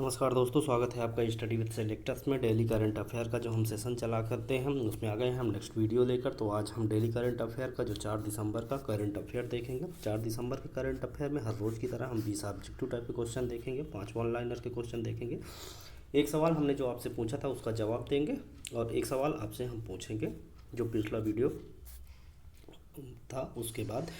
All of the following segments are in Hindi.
नमस्कार दोस्तों, स्वागत है आपका स्टडी विद सेलेक्टर्स में। डेली करंट अफेयर का जो हम सेशन चला करते हैं उसमें आ गए हैं हम नेक्स्ट वीडियो लेकर। तो आज हम डेली करंट अफेयर का जो 4 दिसंबर का करंट अफेयर देखेंगे। 4 दिसंबर के करंट अफेयर में हर रोज़ की तरह हम 20 ऑब्जेक्टिव टाइप के क्वेश्चन देखेंगे, 5 वन लाइनर के क्वेश्चन देखेंगे। एक सवाल हमने जो आपसे पूछा था उसका जवाब देंगे और एक सवाल आपसे हम पूछेंगे जो पिछला वीडियो था। उसके बाद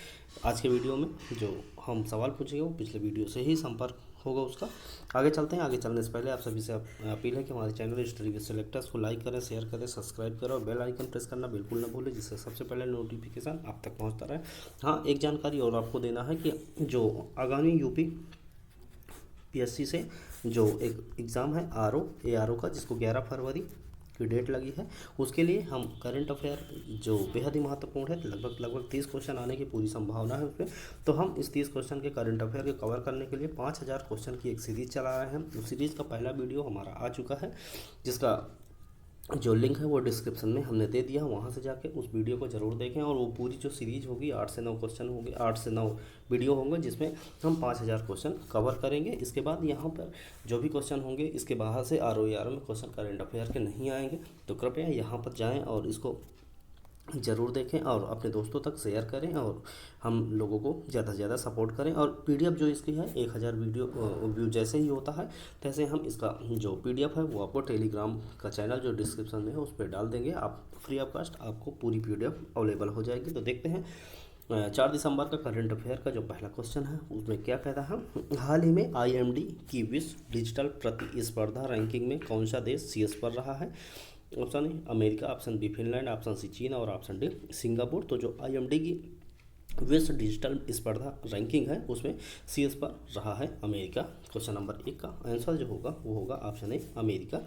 आज के वीडियो में जो हम सवाल पूछेंगे वो पिछले वीडियो से ही संपर्क होगा उसका। आगे चलते हैं। आगे चलने से पहले आप सभी से अपील है कि हमारे चैनल स्टडी विद सेलेक्टर्स को लाइक करें, शेयर करें, सब्सक्राइब करें और बेल आइकन प्रेस करना बिल्कुल ना भूलें, जिससे सबसे पहले नोटिफिकेशन आप तक पहुंचता रहे। हाँ, एक जानकारी और आपको देना है कि जो आगामी यूपी पीएससी से जो एक एग्ज़ाम है ARO का, जिसको 11 फरवरी की डेट लगी है, उसके लिए हम करंट अफेयर जो बेहद ही महत्वपूर्ण है, लगभग 30 क्वेश्चन आने की पूरी संभावना है उसमें। तो हम इस 30 क्वेश्चन के करंट अफेयर के कवर करने के लिए 5000 क्वेश्चन की एक सीरीज़ चला रहे हैं। उस सीरीज़ का पहला वीडियो हमारा आ चुका है, जिसका जो लिंक है वो डिस्क्रिप्शन में हमने दे दिया, वहाँ से जाके उस वीडियो को ज़रूर देखें। और वो पूरी जो सीरीज़ होगी 8 से 9 क्वेश्चन होंगे, 8 से 9 वीडियो होंगे, जिसमें हम 5000 क्वेश्चन कवर करेंगे। इसके बाद यहाँ पर जो भी क्वेश्चन होंगे, इसके बाहर से ROE में क्वेश्चन करंट अफेयर के नहीं आएंगे। तो कृपया यहाँ पर जाएँ और इसको ज़रूर देखें और अपने दोस्तों तक शेयर करें और हम लोगों को ज़्यादा से ज़्यादा सपोर्ट करें। और PDF जो इसकी है 1000 वीडियो व्यू जैसे ही होता है तैसे हम इसका जो PDF है वो आपको टेलीग्राम का चैनल जो डिस्क्रिप्शन में है उस पर डाल देंगे। आप फ्री ऑफ कास्ट आपको पूरी PDF अवेलेबल हो जाएगी। तो देखते हैं 4 दिसंबर का करंट अफेयर का जो पहला क्वेश्चन है उसमें क्या कहता है। हाल ही में IMD की विश्व डिजिटल प्रतिस्पर्धा रैंकिंग में कौन सा देश शीर्ष पर रहा है। Option A America, option B Finland, option C चीन और ऑप्शन डी सिंगापुर। तो जो IMD की विश्व डिजिटल स्पर्धा रैंकिंग है उसमें शीर्ष पर रहा है अमेरिका। क्वेश्चन नंबर 1 का आंसर जो होगा वो होगा ऑप्शन ए अमेरिका।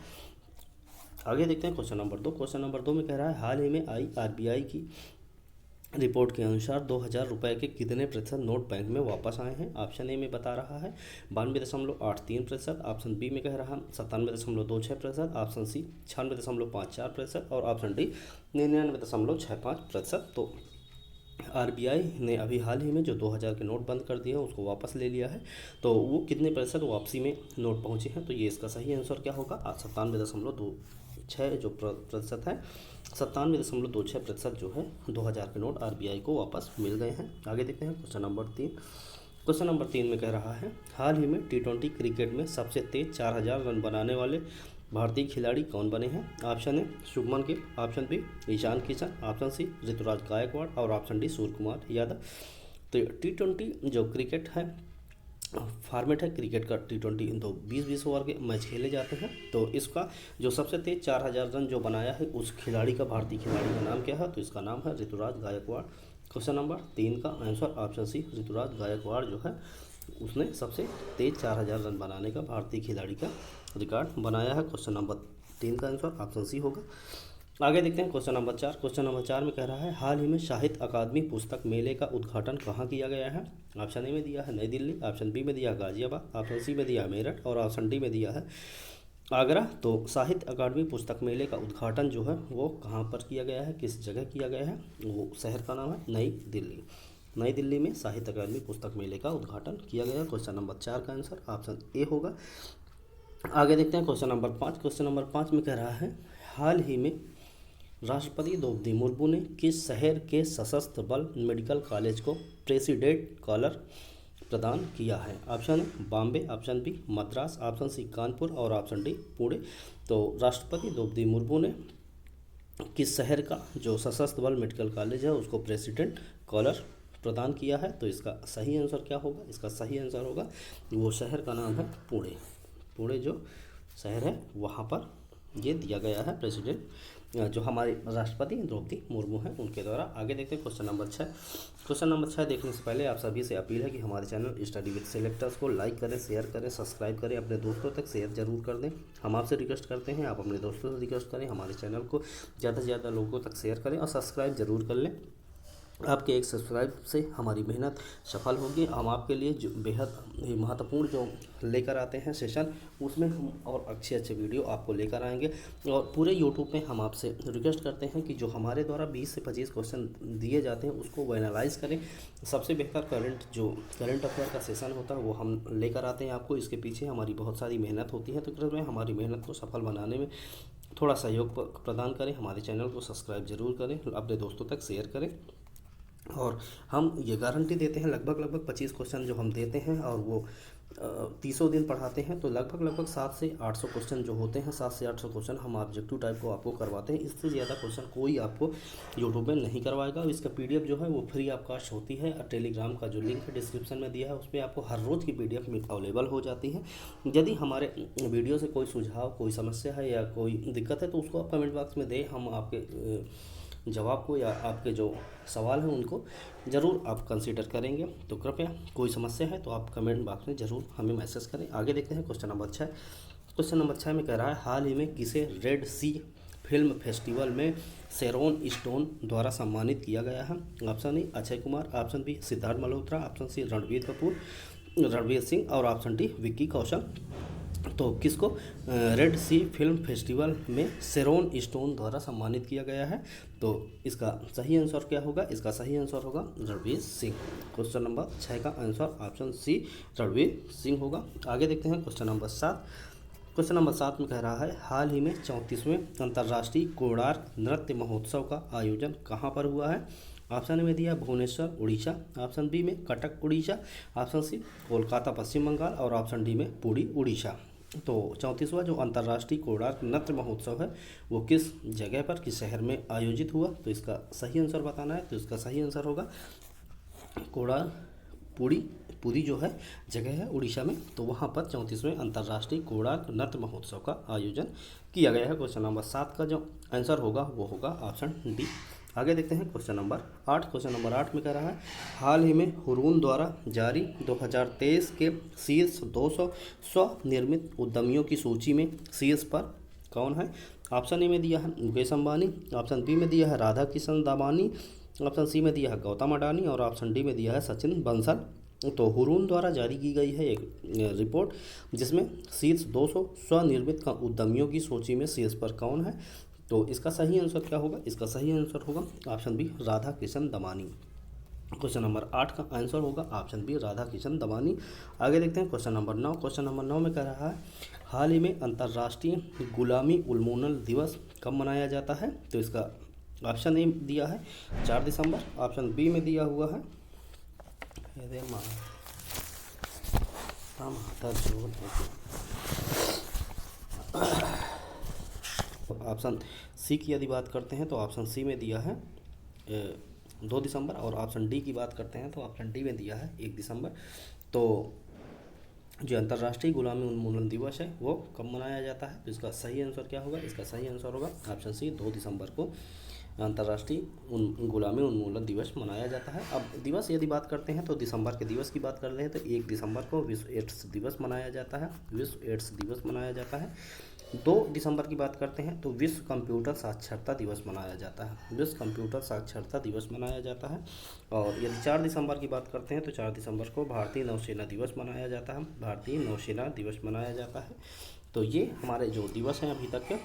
आगे देखते हैं क्वेश्चन नंबर 2। क्वेश्चन नंबर 2 में कह रहा है हाल ही में आई RBI की रिपोर्ट के अनुसार 2000 रुपये के कितने प्रतिशत नोट बैंक में वापस आए हैं। ऑप्शन ए में बता रहा है 92.83%, ऑप्शन बी में कह रहा है 97.26%, ऑप्शन सी 96.54% और ऑप्शन डी 99.65%। तो RBI ने अभी हाल ही में जो 2000 के नोट बंद कर दिए हैं उसको वापस ले लिया है। तो वो कितने प्रतिशत वापसी में नोट पहुँचे हैं। तो ये इसका सही आंसर क्या होगा, 97.26 जो प्रतिशत है, 97.26% जो है 2000 के नोट RBI को वापस मिल गए हैं। आगे देखते हैं क्वेश्चन नंबर 3। क्वेश्चन नंबर 3 में कह रहा है हाल ही में T20 क्रिकेट में सबसे तेज 4000 रन बनाने वाले भारतीय खिलाड़ी कौन बने हैं। Option A Shubman Gill, option B Ishan Kishan, option C Ruturaj Gaikwad और ऑप्शन डी सूर्य कुमार यादव। तो T20 जो क्रिकेट है फॉर्मेट है क्रिकेट का, T20 तो 20-20 ओवर के मैच खेले जाते हैं। तो इसका जो सबसे तेज 4000 रन जो बनाया है उस खिलाड़ी का, भारतीय खिलाड़ी का नाम क्या है। तो इसका नाम है ऋतुराज गायकवाड़। क्वेश्चन नंबर 3 का answer option C Ruturaj Gaikwad जो है उसने सबसे तेज 4000 रन बनाने का भारतीय खिलाड़ी का रिकॉर्ड बनाया है। क्वेश्चन नंबर 3 का आंसर ऑप्शन सी होगा। आगे देखते हैं क्वेश्चन नंबर 4। क्वेश्चन नंबर 4 में कह रहा है हाल ही में साहित्य अकादमी पुस्तक मेले का उद्घाटन कहाँ किया गया है। ऑप्शन ए में दिया है नई दिल्ली, ऑप्शन बी में दिया गाजियाबाद, ऑप्शन सी में दिया मेरठ और ऑप्शन डी में दिया है आगरा। तो साहित्य अकादमी पुस्तक मेले का उद्घाटन जो है वो कहाँ पर किया गया है, किस जगह किया गया है, वो शहर का नाम है नई दिल्ली। नई दिल्ली में साहित्य अकादमी पुस्तक मेले का उद्घाटन किया गया। क्वेश्चन नंबर 4 का आंसर ऑप्शन ए होगा। आगे देखते हैं क्वेश्चन नंबर 5। क्वेश्चन नंबर 5 में कह रहा है हाल ही में राष्ट्रपति द्रौपदी मुर्मू ने किस शहर के सशस्त्र बल मेडिकल कॉलेज को प्रेसिडेंट कॉलर प्रदान किया है। Option Bombay, option B Madras, option C Kanpur और ऑप्शन डी पुणे। तो राष्ट्रपति द्रौपदी मुर्मू ने किस शहर का जो सशस्त्र बल मेडिकल कॉलेज है उसको प्रेसिडेंट कॉलर प्रदान किया है। तो इसका सही आंसर क्या होगा, इसका सही आंसर होगा वो शहर का नाम है पुणे। पुणे जो शहर है वहाँ पर ये दिया गया है प्रेसिडेंट जो हमारे राष्ट्रपति द्रौपदी मुर्मू हैं उनके द्वारा। आगे देखते हैं क्वेश्चन नंबर 6। क्वेश्चन नंबर 6 देखने से पहले आप सभी से अपील है कि हमारे चैनल स्टडी विद सेलेक्टर्स को लाइक करें, शेयर करें, सब्सक्राइब करें, अपने दोस्तों तक शेयर जरूर कर दें। हम आपसे रिक्वेस्ट करते हैं आप अपने दोस्तों से रिक्वेस्ट करें, हमारे चैनल को ज़्यादा से ज़्यादा लोगों तक शेयर करें और सब्सक्राइब जरूर कर लें। आपके एक सब्सक्राइब से हमारी मेहनत सफल होगी। हम आपके लिए जो बेहद ही महत्वपूर्ण जो लेकर आते हैं सेशन, उसमें हम और अच्छे अच्छे वीडियो आपको लेकर आएंगे। और पूरे यूट्यूब में हम आपसे रिक्वेस्ट करते हैं कि जो हमारे द्वारा 20 से 25 क्वेश्चन दिए जाते हैं उसको वो एनालाइज करें। सबसे बेहतर करंट अफेयर का सेशन होता है वो हम लेकर आते हैं आपको। इसके पीछे हमारी बहुत सारी मेहनत होती है, तो कृपया हमारी मेहनत को सफल बनाने में थोड़ा सहयोग प्रदान करें। हमारे चैनल को सब्सक्राइब जरूर करें, अपने दोस्तों तक शेयर करें। और हम ये गारंटी देते हैं, लगभग 25 क्वेश्चन जो हम देते हैं और वो 30 दिन पढ़ाते हैं, तो लगभग 700 से 800 क्वेश्चन जो होते हैं, 700 से 800 क्वेश्चन हम ऑब्जेक्टिव टाइप को आपको करवाते हैं। इससे ज़्यादा क्वेश्चन कोई आपको यूट्यूब में नहीं करवाएगा। और इसका PDF जो है वो फ्री ऑफ कॉस्ट होती है। और टेलीग्राम का जो लिंक है डिस्क्रिप्शन में दिया है, उस पर आपको हर रोज़ की PDF अवेलेबल हो जाती है। यदि हमारे वीडियो से कोई सुझाव, कोई समस्या है या कोई दिक्कत है, तो उसको आप कमेंट बॉक्स में दें। हम आपके जवाब को या आपके जो सवाल हैं उनको ज़रूर आप कंसीडर करेंगे। तो कृपया कोई समस्या है तो आप कमेंट बॉक्स में ज़रूर हमें मैसेज करें। आगे देखते हैं क्वेश्चन नंबर 6। क्वेश्चन नंबर 6 में कह रहा है, हाल ही में किसे रेड सी फिल्म फेस्टिवल में शेरोन स्टोन द्वारा सम्मानित किया गया है? Option A Akshay Kumar, option B Siddharth Malhotra, option C Ranbir Kapoor, Ranveer Singh और ऑप्शन डी विक्की कौशल। तो किसको रेड सी फिल्म फेस्टिवल में शेरोन स्टोन द्वारा सम्मानित किया गया है? तो इसका सही आंसर क्या होगा? इसका सही आंसर होगा रणवीर सिंह। क्वेश्चन नंबर 6 का answer option C Ranveer Singh होगा। आगे देखते हैं क्वेश्चन नंबर 7। क्वेश्चन नंबर 7 में कह रहा है, हाल ही में 34वें अंतर्राष्ट्रीय कोणार्क नृत्य महोत्सव का आयोजन कहाँ पर हुआ है? ऑप्शन ए में दिया भुवनेश्वर उड़ीसा, ऑप्शन बी में कटक उड़ीसा, ऑप्शन सी कोलकाता पश्चिम बंगाल और ऑप्शन डी में पुरी उड़ीसा। तो 34वां जो अंतर्राष्ट्रीय कोणार्क नृत्य महोत्सव है वो किस जगह पर, किस शहर में आयोजित हुआ? तो इसका सही आंसर बताना है। तो इसका सही आंसर होगा कोणार्क पुरी जो है जगह है उड़ीसा में, तो वहाँ पर 34वें अंतर्राष्ट्रीय कोणार्क नृत्य महोत्सव का आयोजन किया गया है। क्वेश्चन नंबर 7 का जो आंसर होगा वो होगा ऑप्शन डी। आगे देखते हैं क्वेश्चन नंबर 8। क्वेश्चन नंबर 8 में कह रहा है, हाल ही में हुरून द्वारा जारी 2023 के शीर्ष 200 स्वनिर्मित उद्यमियों की सूची में शीर्ष पर कौन है? ऑप्शन ए में दिया है मुकेश अंबानी, ऑप्शन बी में दिया है राधा किशन दामानी, ऑप्शन सी में दिया है गौतम अडानी और ऑप्शन डी में दिया है सचिन बंसल। तो हुरून द्वारा जारी की गई है एक रिपोर्ट जिसमें शीर्ष 200 स्वनिर्मित उद्यमियों की सूची में शीर्ष पर कौन है? तो इसका सही आंसर क्या होगा? इसका सही आंसर होगा option B Radha Kishan Damani. Question number 8 का आंसर होगा ऑप्शन बी राधा किशन दमानी। आगे देखते हैं क्वेश्चन नंबर 9। क्वेश्चन नंबर 9 में कह रहा है, हाल ही में अंतर्राष्ट्रीय गुलामी उन्मूलन दिवस कब मनाया जाता है? तो इसका ऑप्शन ए दिया है 4 दिसंबर, ऑप्शन बी में दिया हुआ है ऑप्शन सी की यदि बात करते हैं तो ऑप्शन सी में दिया है 2 दिसंबर और ऑप्शन डी की बात करते हैं तो ऑप्शन डी में दिया है 1 दिसंबर। तो जो अंतर्राष्ट्रीय गुलामी उन्मूलन दिवस है वो कब मनाया जाता है? तो इसका सही आंसर क्या होगा? इसका सही आंसर होगा ऑप्शन सी 2 दिसंबर को अंतर्राष्ट्रीय गुलामी उन्मूलन दिवस मनाया जाता है। अब दिवस यदि बात करते हैं तो दिसंबर के दिवस की बात कर रहे हैं तो 1 दिसंबर को विश्व एड्स दिवस मनाया जाता है, विश्व एड्स दिवस मनाया जाता है। 2 दिसंबर की बात करते हैं तो विश्व कंप्यूटर साक्षरता दिवस मनाया जाता है, विश्व कंप्यूटर साक्षरता दिवस मनाया जाता है। और यदि 4 दिसंबर की बात करते हैं तो 4 दिसंबर को भारतीय नौसेना दिवस मनाया जाता है, भारतीय नौसेना दिवस मनाया जाता है। तो ये हमारे जो दिवस हैं अभी तक के,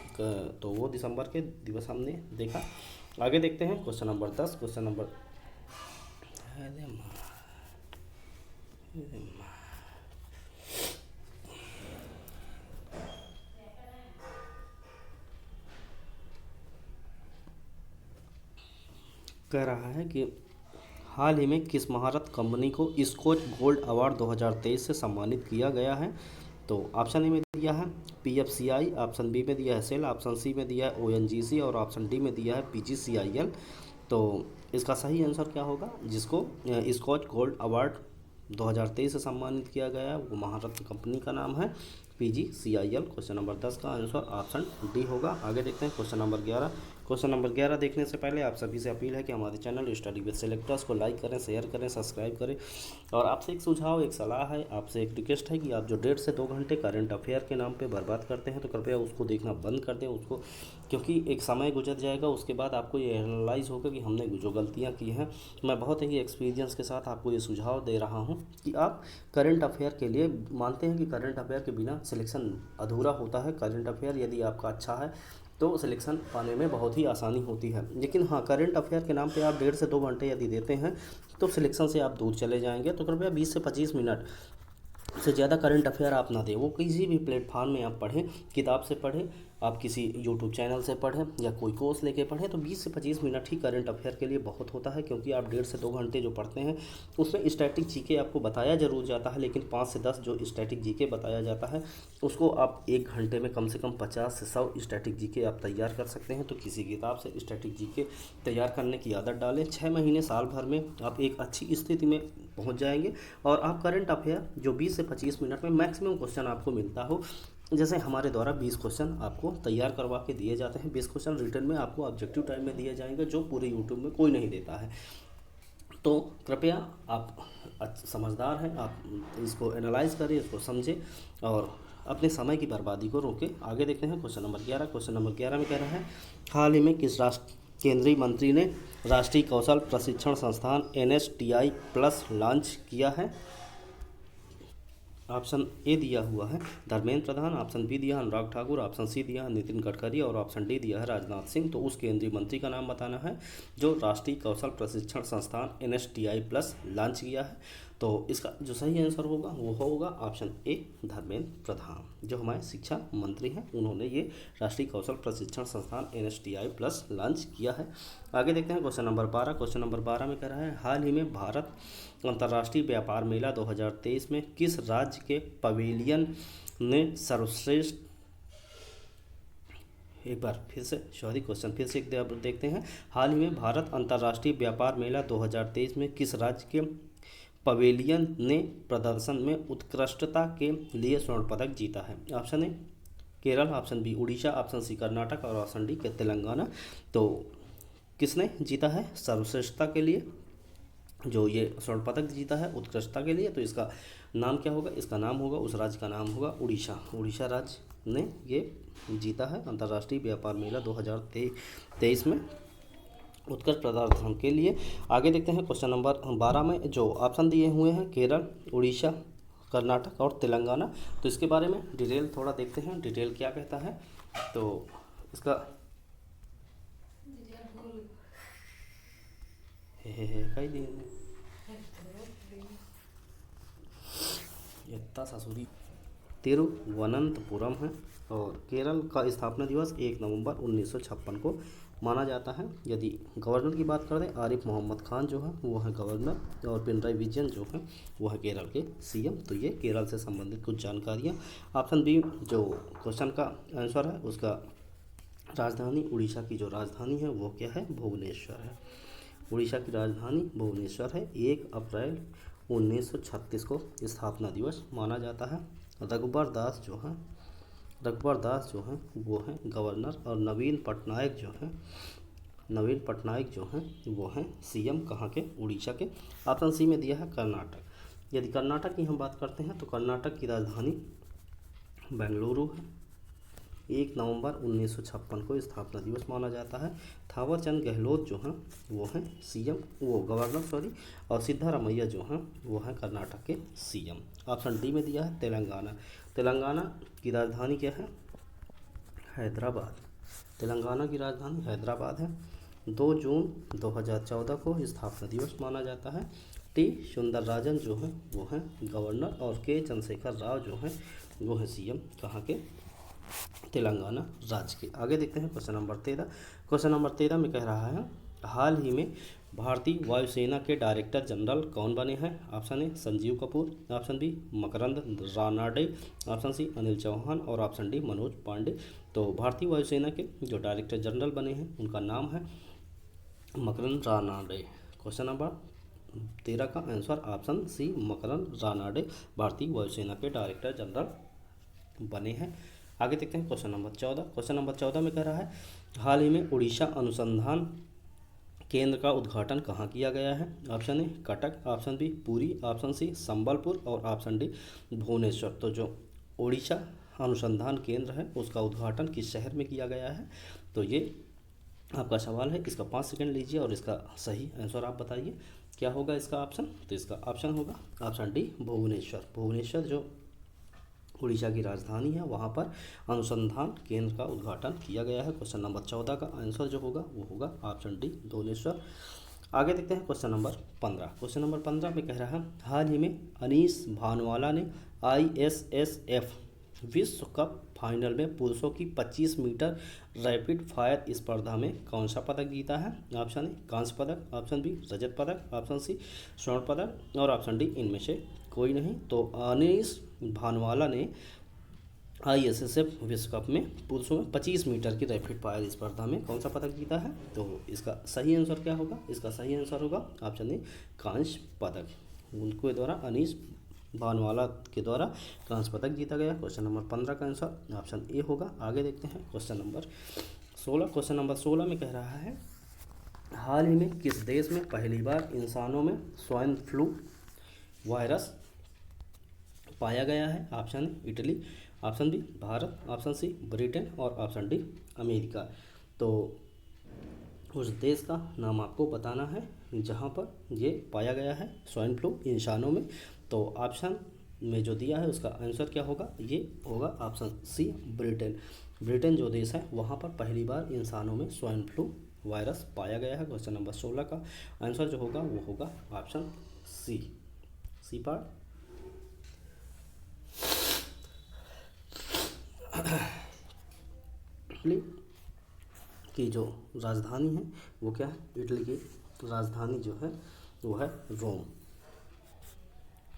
तो वो दिसंबर के दिवस हमने देखा। आगे देखते हैं क्वेश्चन नंबर 10। क्वेश्चन नंबर कह रहा है कि हाल ही में किस महारत कंपनी को स्कॉच गोल्ड अवार्ड 2023 से सम्मानित किया गया है? तो ऑप्शन ए में दिया है PFCI, ऑप्शन बी में दिया है सेल, ऑप्शन सी में दिया है ONGC और ऑप्शन डी में दिया है PGCIL। तो इसका सही आंसर क्या होगा? जिसको स्कॉच गोल्ड अवार्ड 2023 से सम्मानित किया गया है वो महारत्न कंपनी का नाम है PGCIL। क्वेश्चन नंबर 10 का आंसर ऑप्शन डी होगा। आगे देखते हैं क्वेश्चन नंबर 11। क्वेश्चन नंबर 11 देखने से पहले आप सभी से अपील है कि हमारे चैनल स्टडी विद सेलेक्टर्स को लाइक करें, शेयर करें, सब्सक्राइब करें। और आपसे एक सुझाव, एक सलाह है, आपसे एक रिक्वेस्ट है कि आप जो 1.5 से 2 घंटे करंट अफेयर के नाम पे बर्बाद करते हैं तो कृपया उसको देखना बंद कर दें उसको, क्योंकि एक समय गुजर जाएगा, उसके बाद आपको ये एनालाइज होगा कि हमने जो गलतियाँ की हैं। मैं बहुत ही एक्सपीरियंस के साथ आपको ये सुझाव दे रहा हूँ कि आप करंट अफेयर के लिए मानते हैं कि करंट अफेयर के बिना सिलेक्शन अधूरा होता है। करंट अफेयर यदि आपका अच्छा है तो सिलेक्शन पाने में बहुत ही आसानी होती है, लेकिन हाँ, करंट अफेयर के नाम पे आप 1.5 से 2 घंटे यदि देते हैं तो सिलेक्शन से आप दूर चले जाएंगे। तो कृपया 20 से 25 मिनट से ज़्यादा करंट अफेयर आप ना दें। वो किसी भी प्लेटफार्म में आप पढ़ें, किताब से पढ़ें, आप किसी यूट्यूब चैनल से पढ़ें या कोई कोर्स लेके पढ़ें, तो 20 से 25 मिनट ही करंट अफेयर के लिए बहुत होता है। क्योंकि आप 1.5 से 2 घंटे जो पढ़ते हैं उसमें स्टैटिक जीके आपको बताया ज़रूर जाता है, लेकिन 5 से 10 जो स्टैटिक जीके बताया जाता है उसको आप 1 घंटे में कम से कम 50 से 100 स्टैटिक जीके आप तैयार कर सकते हैं। तो किसी किताब से स्टैटिक जीके तैयार करने की आदत डालें। 6 महीने साल भर में आप एक अच्छी स्थिति में पहुंच जाएंगे और आप करंट अफेयर जो 20 से 25 मिनट में मैक्सिमम क्वेश्चन आपको मिलता हो, जैसे हमारे द्वारा 20 क्वेश्चन आपको तैयार करवा के दिए जाते हैं। 20 क्वेश्चन रिटर्न में आपको ऑब्जेक्टिव टाइम में दिए जाएंगे, जो पूरे यूट्यूब में कोई नहीं देता है। तो कृपया आप समझदार हैं, आप इसको एनालाइज करें, इसको समझें और अपने समय की बर्बादी को रोकें। आगे देखते हैं क्वेश्चन नंबर 11। क्वेश्चन नंबर 11 में कह रहा है, हाल ही में किस केंद्रीय मंत्री ने राष्ट्रीय कौशल प्रशिक्षण संस्थान NSTI प्लस लॉन्च किया है? ऑप्शन ए दिया हुआ है धर्मेंद्र प्रधान, ऑप्शन बी दिया है अनुराग ठाकुर, ऑप्शन सी दिया है नितिन गडकरी और ऑप्शन डी दिया है राजनाथ सिंह। तो उस केंद्रीय मंत्री का नाम बताना है जो राष्ट्रीय कौशल प्रशिक्षण संस्थान NSTI प्लस लॉन्च किया है। तो इसका जो सही आंसर होगा वो होगा ऑप्शन ए धर्मेंद्र प्रधान, जो हमारे शिक्षा मंत्री हैं। उन्होंने ये राष्ट्रीय कौशल प्रशिक्षण संस्थान NSTI प्लस लॉन्च किया है। आगे देखते हैं क्वेश्चन नंबर 12। क्वेश्चन नंबर 12 में कह रहा है, हाल ही में भारत अंतर्राष्ट्रीय व्यापार मेला 2023 में किस राज्य के पवेलियन ने सर्वश्रेष्ठ, एक बार फिर से क्वेश्चन फिर से देखते हैं। हाल ही में भारत अंतर्राष्ट्रीय व्यापार मेला 2023 में किस राज्य के पवेलियन ने प्रदर्शन में उत्कृष्टता के लिए स्वर्ण पदक जीता है? Option A Kerala, option B Orissa, option C Karnataka और ऑप्शन डी के तेलंगाना। तो किसने जीता है सर्वश्रेष्ठता के लिए, जो ये स्वर्ण पदक जीता है उत्कृष्टता के लिए? तो इसका नाम क्या होगा? इसका नाम होगा, उस राज्य का नाम होगा उड़ीसा। उड़ीसा राज्य ने ये जीता है अंतर्राष्ट्रीय व्यापार मेला 2023 में उत्कृष्ट प्रदर्शन के लिए। आगे देखते हैं क्वेश्चन नंबर 12 में जो ऑप्शन दिए हुए हैं केरल, उड़ीसा, कर्नाटक और तेलंगाना। तो इसके बारे में डिटेल थोड़ा देखते हैं, डिटेल क्या कहता है। तो इसका ससुरी तिरुवनंतपुरम है और केरल का स्थापना दिवस 1 नवंबर 1956 को माना जाता है। यदि गवर्नर की बात करें, आरिफ मोहम्मद खान जो है वो है गवर्नर और पिनराई विजयन जो है वो है केरल के CM। तो ये केरल से संबंधित कुछ जानकारियाँ। ऑप्शन बी जो क्वेश्चन का आंसर है उसका राजधानी, उड़ीसा की जो राजधानी है वो क्या है? भुवनेश्वर है। उड़ीसा की राजधानी भुवनेश्वर है। 1 अप्रैल 1936 को स्थापना दिवस माना जाता है। रघुबर दास जो हैं वो हैं गवर्नर और नवीन पटनायक जो हैं वो हैं CM कहाँ के? उड़ीसा के। ऑप्शन सी में दिया है कर्नाटक। यदि कर्नाटक की हम बात करते हैं तो कर्नाटक की राजधानी बेंगलुरु है। 1 नवंबर 1956 को स्थापना दिवस माना जाता है। थावरचंद गहलोत जो हैं वो हैं CM, वो गवर्नर और सिद्धारमैया जो हैं वो हैं कर्नाटक के CM। ऑप्शन डी में दिया है तेलंगाना। तेलंगाना की राजधानी क्या है? हैदराबाद। तेलंगाना की राजधानी हैदराबाद है। 2 जून 2014 को स्थापना दिवस माना जाता है। T सुंदरराजन जो हैं वो हैं गवर्नर और K चंद्रशेखर राव जो हैं वो हैं CM कहाँ के? तेलंगाना राज्य के। आगे देखते हैं क्वेश्चन नंबर 13। क्वेश्चन नंबर 13 में कह रहा है, हाल ही में भारतीय वायुसेना के डायरेक्टर जनरल कौन बने हैं? Option A Sanjeev Kapoor, option B Makarand Ranade, option C Anil Chauhan और ऑप्शन डी मनोज पांडे। तो भारतीय वायुसेना के जो डायरेक्टर जनरल बने हैं उनका नाम है मकरंद रानाडे। क्वेश्चन नंबर 13 का आंसर ऑप्शन सी मकरंद रानाडे भारतीय वायुसेना के डायरेक्टर जनरल बने हैं। आगे देखते हैं क्वेश्चन नंबर 14। क्वेश्चन नंबर 14 में कह रहा है, हाल ही में उड़ीसा अनुसंधान केंद्र का उद्घाटन कहाँ किया गया है? Option A Cuttack, option B Puri, option C Sambalpur और ऑप्शन डी भुवनेश्वर। तो जो उड़ीसा अनुसंधान केंद्र है उसका उद्घाटन किस शहर में किया गया है? तो ये आपका सवाल है। इसका 5 सेकंड लीजिए और इसका सही आंसर आप बताइए क्या होगा इसका ऑप्शन। तो इसका ऑप्शन होगा ऑप्शन डी भुवनेश्वर। भुवनेश्वर जो उड़ीसा की राजधानी है वहाँ पर अनुसंधान केंद्र का उद्घाटन किया गया है। क्वेश्चन नंबर 14 का आंसर जो होगा वो होगा ऑप्शन डी भुवनेश्वर। आगे देखते हैं क्वेश्चन नंबर 15। क्वेश्चन नंबर 15 में कह रहा है हाल ही में अनीस भानवाला ने ISSF विश्व कप फाइनल में पुरुषों की 25 मीटर रैपिड फायर स्पर्धा में कौन सा पदक जीता है? ऑप्शन ए कांस्य पदक, ऑप्शन बी रजत पदक, ऑप्शन सी स्वर्ण पदक और ऑप्शन डी इनमें से कोई नहीं। तो अनीस भानवाला ने ISSF विश्व कप में पुरुषों में 25 मीटर की रैपिड फायर स्पर्धा में कौन सा पदक जीता है? तो इसका सही आंसर क्या होगा? इसका सही आंसर होगा ऑप्शन ए कांस्य पदक। उनके द्वारा अनीस भानवाला के द्वारा कांस्य पदक जीता गया। क्वेश्चन नंबर 15 का आंसर ऑप्शन ए होगा। आगे देखते हैं क्वेश्चन नंबर 16। क्वेश्चन नंबर 16 में कह रहा है हाल ही में किस देश में पहली बार इंसानों में स्वाइन फ्लू वायरस पाया गया है? Option A Italy, option B Bharat, option C Britain और ऑप्शन डी अमेरिका। तो उस देश का नाम आपको बताना है जहाँ पर ये पाया गया है स्वाइन फ्लू इंसानों में। तो ऑप्शन में जो दिया है उसका आंसर क्या होगा? ये होगा ऑप्शन सी ब्रिटेन। ब्रिटेन जो देश है वहाँ पर पहली बार इंसानों में स्वाइन फ्लू वायरस पाया गया है। क्वेश्चन नंबर 16 का आंसर जो होगा वो होगा ऑप्शन सी पार्ट। इटली की जो राजधानी है वो क्या है? इटली की राजधानी जो है वो है रोम।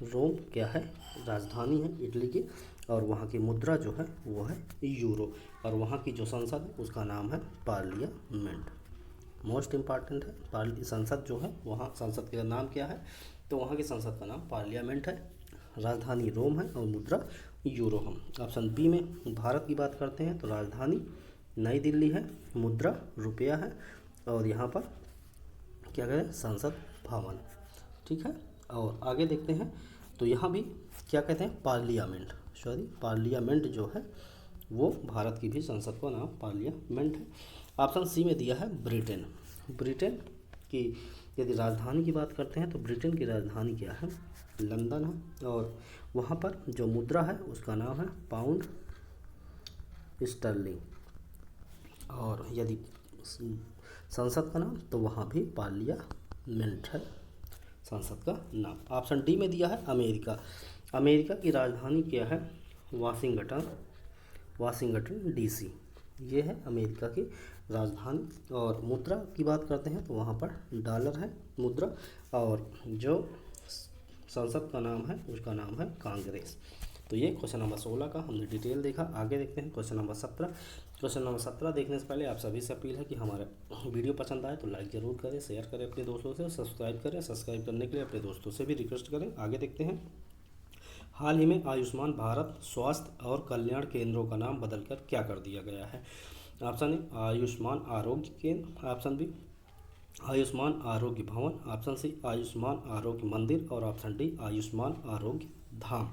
रोम क्या है? राजधानी है इटली की। और वहाँ की मुद्रा जो है वो है यूरो। और वहाँ की जो संसद है उसका नाम है पार्लियामेंट। मोस्ट इम्पॉर्टेंट है संसद जो है वहाँ संसद का नाम क्या है? तो वहाँ की संसद का नाम पार्लियामेंट है। राजधानी रोम है और मुद्रा यूरो हम। ऑप्शन बी में भारत की बात करते हैं तो राजधानी नई दिल्ली है, मुद्रा रुपया है और यहाँ पर क्या कहते हैं संसद भवन। ठीक है। और आगे देखते हैं तो यहाँ भी क्या कहते हैं पार्लियामेंट जो है वो भारत की भी संसद का नाम पार्लियामेंट है। ऑप्शन सी में दिया है ब्रिटेन। ब्रिटेन की यदि राजधानी की बात करते हैं तो ब्रिटेन की राजधानी क्या है? लंदन है। और वहाँ पर जो मुद्रा है उसका नाम है पाउंड स्टर्लिंग। और यदि संसद का नाम तो वहाँ भी पार्लियामेंट है संसद का नाम। ऑप्शन डी में दिया है अमेरिका। अमेरिका की राजधानी क्या है? Washington DC। ये है अमेरिका की राजधानी। और मुद्रा की बात करते हैं तो वहाँ पर डॉलर है मुद्रा। और जो संसद का नाम है उसका नाम है कांग्रेस। तो ये क्वेश्चन नंबर 16 का हमने डिटेल देखा। आगे देखते हैं क्वेश्चन नंबर 17। क्वेश्चन नंबर 17 देखने से पहले आप सभी से अपील है कि हमारा वीडियो पसंद आए तो लाइक ज़रूर करें, शेयर करें अपने दोस्तों से, सब्सक्राइब करें। सब्सक्राइब करने के लिए अपने दोस्तों से भी रिक्वेस्ट करें। आगे देखते हैं हाल ही में आयुष्मान भारत स्वास्थ्य और कल्याण केंद्रों का नाम बदलकर क्या कर दिया गया है? ऑप्शन ए आयुष्मान आरोग्य केंद्र, ऑप्शन बी आयुष्मान आरोग्य भवन, ऑप्शन सी आयुष्मान आरोग्य मंदिर और ऑप्शन डी आयुष्मान आरोग्य धाम।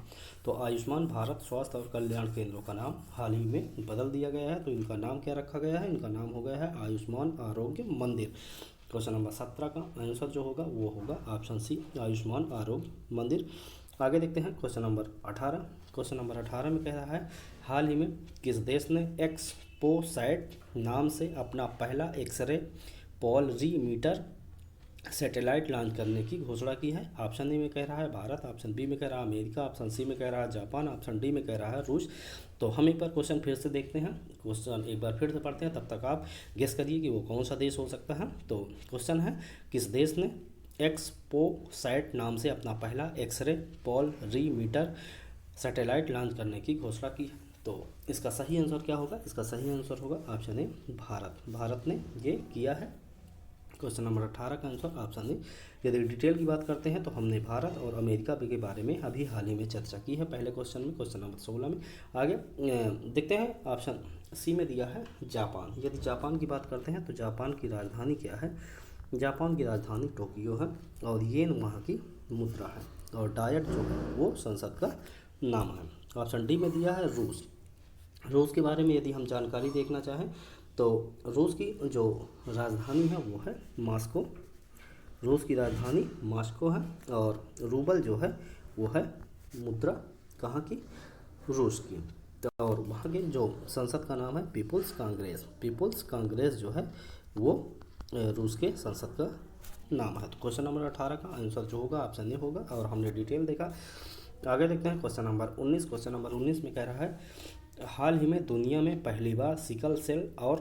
तो आयुष्मान भारत स्वास्थ्य और कल्याण केंद्रों का नाम हाल ही में बदल दिया गया है। तो इनका नाम क्या रखा गया है? इनका नाम हो गया है आयुष्मान आरोग्य मंदिर। क्वेश्चन नंबर 17 का आंसर जो होगा वो होगा ऑप्शन सी आयुष्मान आरोग्य मंदिर। आगे देखते हैं क्वेश्चन नंबर 18। क्वेश्चन नंबर 18 में कह रहा है हाल ही में किस देश ने एक्सपोसैट नाम से अपना पहला एक्सरे पोलरीमीटर सैटेलाइट लॉन्च करने की घोषणा की है? ऑप्शन ए में कह रहा है भारत, ऑप्शन बी में कह रहा है अमेरिका, ऑप्शन सी में कह रहा है जापान, ऑप्शन डी में कह रहा है रूस। तो हम एक बार क्वेश्चन फिर से देखते हैं, क्वेश्चन एक बार फिर से पढ़ते हैं, तब तक आप गेस करिए कि वो कौन सा देश हो सकता है। तो क्वेश्चन है किस देश ने एक्सपोसैट नाम से अपना पहला एक्सरे पोलरीमीटर सैटेलाइट लॉन्च करने की घोषणा की है? तो इसका सही आंसर क्या होगा? इसका सही आंसर होगा ऑप्शन ए भारत। भारत ने ये किया है। क्वेश्चन नंबर 18 का आंसर ऑप्शन ए। यदि डिटेल की बात करते हैं तो हमने भारत और अमेरिका के बारे में अभी हाल ही में चर्चा की है पहले क्वेश्चन में, क्वेश्चन नंबर 16 में। आगे देखते हैं, ऑप्शन सी में दिया है जापान। यदि जापान की बात करते हैं तो जापान की राजधानी क्या है? जापान की राजधानी टोक्यो है और येन वहाँ की मुद्रा है और डायट जो है वो संसद का नाम है। ऑप्शन डी में दिया है रूस। रूस के बारे में यदि हम जानकारी देखना चाहें तो रूस की जो राजधानी है वो है मॉस्को। रूस की राजधानी मॉस्को है और रूबल जो है वो है मुद्रा कहाँ की? रूस की। तो और वहाँ के जो संसद का नाम है पीपुल्स कांग्रेस। पीपुल्स कांग्रेस जो है वो रूस के संसद का नाम है। तो क्वेश्चन नंबर 18 का आंसर जो होगा ऑप्शन ए होगा और हमने डिटेल देखा। आगे देखते हैं क्वेश्चन नंबर 19। क्वेश्चन नंबर 19 में कह रहा है, हाल ही में दुनिया में पहली बार सिकल सेल और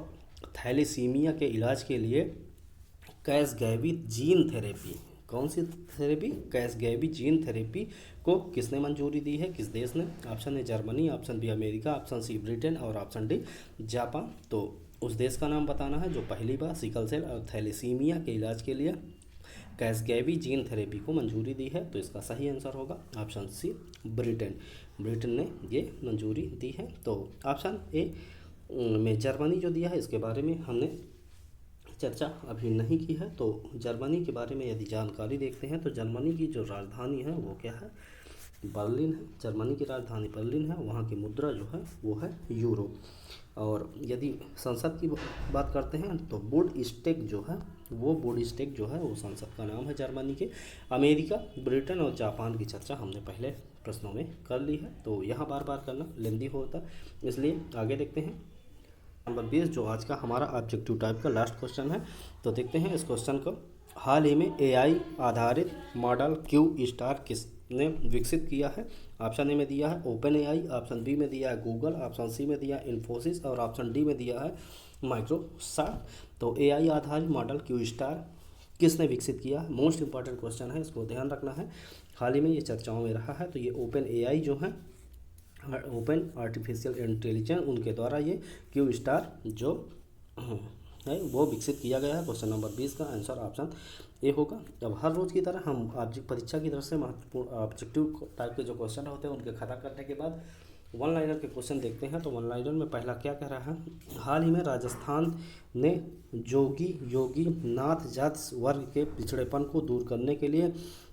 थैलेसीमिया के इलाज के लिए कैसगैवी जीन थेरेपी, कौन सी थेरेपी? कैसगैवी जीन थेरेपी को किसने मंजूरी दी है, किस देश ने? Option A Germany, option B America, option C Britain और ऑप्शन डी जापान। तो उस देश का नाम बताना है जो पहली बार सिकल सेल और थैलेसीमिया के इलाज के लिए कैसगैवी जीन थेरेपी को मंजूरी दी है। तो इसका सही आंसर होगा ऑप्शन सी ब्रिटेन। ब्रिटेन ने ये मंजूरी दी है। तो ऑप्शन ए में जर्मनी जो दिया है इसके बारे में हमने चर्चा अभी नहीं की है। तो जर्मनी के बारे में यदि जानकारी देखते हैं तो जर्मनी की जो राजधानी है वो क्या है? बर्लिन है। जर्मनी की राजधानी बर्लिन है, वहाँ की मुद्रा जो है वो है यूरो। और यदि संसद की बात करते हैं तो बुंडस्टैग जो है वो बुंडस्टैग जो है वो संसद का नाम है जर्मनी के। अमेरिका, ब्रिटेन और जापान की चर्चा हमने पहले प्रश्नों में कर ली है, तो यहाँ बार बार करना लेंदी होता, इसलिए आगे देखते हैं नंबर 20 जो आज का हमारा ऑब्जेक्टिव टाइप का लास्ट क्वेश्चन है। तो देखते हैं इस क्वेश्चन को, हाल ही में एआई आधारित मॉडल क्यू स्टार किसने विकसित किया है? ऑप्शन ए में दिया है ओपन एआई, ऑप्शन बी में दिया है गूगल, ऑप्शन सी में दिया है इन्फोसिस और ऑप्शन डी में दिया है माइक्रोसॉफ्ट। तो एआई आधारित मॉडल क्यू स्टार किसने विकसित किया? मोस्ट इंपॉर्टेंट क्वेश्चन है, इसको ध्यान रखना है। हाल ही में ये चर्चाओं में रहा है। तो ये ओपन एआई जो है, ओपन आर्टिफिशियल इंटेलिजेंस, उनके द्वारा ये क्यू स्टार जो है वो विकसित किया गया है। क्वेश्चन नंबर 20 का आंसर ऑप्शन ए होगा। अब हर रोज़ की तरह हम ऑब्जेक्ट परीक्षा की तरफ से महत्वपूर्ण ऑब्जेक्टिव टाइप के जो क्वेश्चन होते हैं उनके खत्म करने के बाद वन लाइनर के क्वेश्चन देखते हैं। तो वन लाइनर में पहला क्या कह रहा है? हाल ही में राजस्थान ने योगी नाथ जात वर्ग के पिछड़ेपन को दूर करने के लिए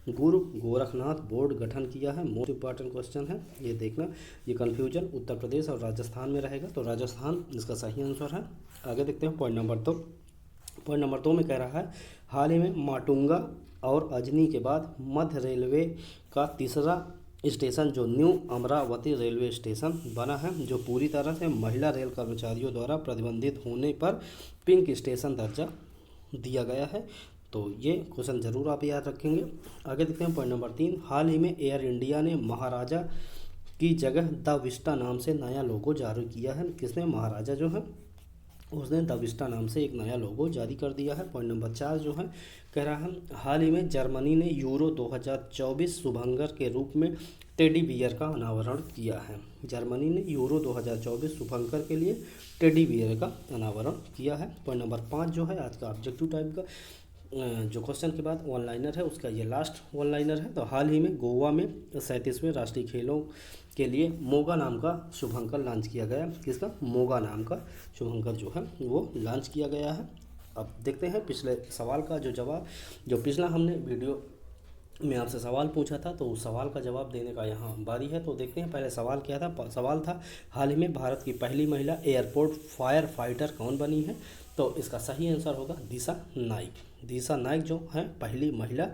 गुरु गोरखनाथ बोर्ड गठन किया है। मोस्ट इंपॉर्टेंट क्वेश्चन है, ये देखना। ये कन्फ्यूजन उत्तर प्रदेश और राजस्थान में रहेगा, तो राजस्थान इसका सही आंसर है। आगे देखते हैं पॉइंट नंबर 2। पॉइंट नंबर 2 में कह रहा है, हाल ही में माटुंगा और अजनी के बाद मध्य रेलवे का तीसरा स्टेशन जो न्यू अमरावती रेलवे स्टेशन बना है, जो पूरी तरह से महिला रेल कर्मचारियों द्वारा प्रतिबंधित होने पर पिंक स्टेशन दर्जा दिया गया है। तो ये क्वेश्चन जरूर आप याद रखेंगे। आगे देखते हैं पॉइंट नंबर 3। हाल ही में एयर इंडिया ने महाराजा की जगह द विस्टा नाम से नया लोगो जारी किया है। किसने? महाराजा जो है उसने द विस्टा नाम से एक नया लोगो जारी कर दिया है। पॉइंट नंबर 4 जो है कह रहा है, हाल ही में जर्मनी ने यूरो 2024 शुभंकर के रूप में टेडी बियर का अनावरण किया है। जर्मनी ने यूरो 2024 शुभंकर के लिए टेडी बियर का अनावरण किया है। पॉइंट नंबर 5 जो है आज का ऑब्जेक्टिव टाइप का जो क्वेश्चन के बाद वन लाइनर है उसका ये लास्ट वन लाइनर है। तो हाल ही में गोवा में 37वें राष्ट्रीय खेलों के लिए मोगा नाम का शुभंकर लॉन्च किया गया। किसका? मोगा नाम का शुभंकर जो है वो लॉन्च किया गया है। अब देखते हैं पिछले सवाल का जो जवाब, जो पिछला हमने वीडियो में आपसे सवाल पूछा था तो उस सवाल का जवाब देने का यहाँ बारी है। तो देखते हैं पहले सवाल क्या था। सवाल था, हाल ही में भारत की पहली महिला एयरपोर्ट फायर फाइटर कौन बनी है? तो इसका सही आंसर होगा दिशा नाइक। दिशा नाइक जो है पहली महिला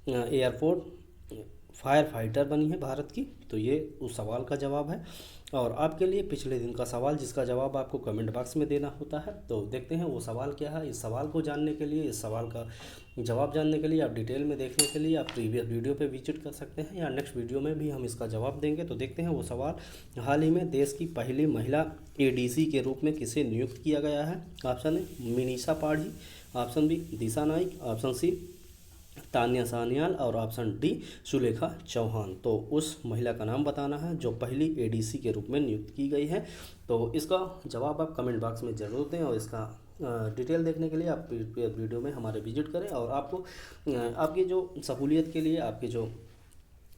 एयरपोर्ट फायर फाइटर बनी है भारत की। तो ये उस सवाल का जवाब है। और आपके लिए पिछले दिन का सवाल जिसका जवाब आपको कमेंट बॉक्स में देना होता है। तो देखते हैं वो सवाल क्या है। इस सवाल को जानने के लिए, इस सवाल का जवाब जानने के लिए, आप डिटेल में देखने के लिए आप प्रीवियस वीडियो पे विजिट कर सकते हैं या नेक्स्ट वीडियो में भी हम इसका जवाब देंगे। तो देखते हैं वो सवाल, हाल ही में देश की पहली महिला एडीसी के रूप में किसे नियुक्त किया गया है? Option A Minisha Padhi, option B Disha Naik, option C Tanya Sanyal और ऑप्शन डी सुलेखा चौहान। तो उस महिला का नाम बताना है जो पहली एडीसी के रूप में नियुक्त की गई है। तो इसका जवाब आप कमेंट बॉक्स में ज़रूर दें और इसका डिटेल देखने के लिए आप वीडियो में हमारे विजिट करें, और आपको आपकी जो सहूलियत के लिए, आपकी जो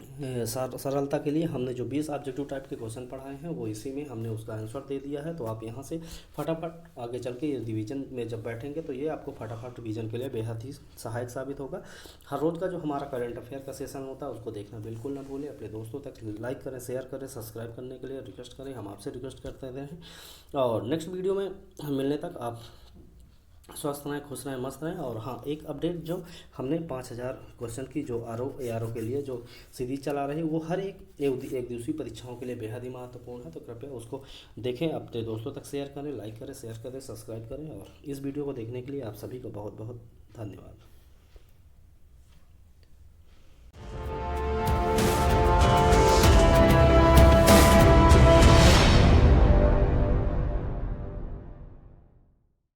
सरलता के लिए हमने जो 20 ऑब्जेक्टिव टाइप के क्वेश्चन पढ़ाए हैं वो इसी में हमने उसका आंसर दे दिया है। तो आप यहाँ से फटाफट आगे चल के रिवीजन में जब बैठेंगे तो ये आपको फटाफट रिवीजन के लिए बेहद ही सहायक साबित होगा। हर रोज़ का जो हमारा करंट अफेयर का सेशन होता है उसको देखना बिल्कुल ना भूलें। अपने दोस्तों तक लाइक करें, शेयर करें, सब्सक्राइब करने के लिए रिक्वेस्ट करें, हम आपसे रिक्वेस्ट करते रहें। और नेक्स्ट वीडियो में मिलने तक आप स्वस्थ रहें, खुश रहें, मस्त रहें। और हाँ, एक अपडेट, जो हमने 5000 क्वेश्चन की जो ARO के लिए जो सीरीज चला रही है वो हर एक दिवसीय परीक्षाओं के लिए बेहद ही महत्वपूर्ण है। तो कृपया उसको देखें, अपने दोस्तों तक शेयर करें, लाइक करें, शेयर करें, सब्सक्राइब करें। और इस वीडियो को देखने के लिए आप सभी को बहुत बहुत धन्यवाद।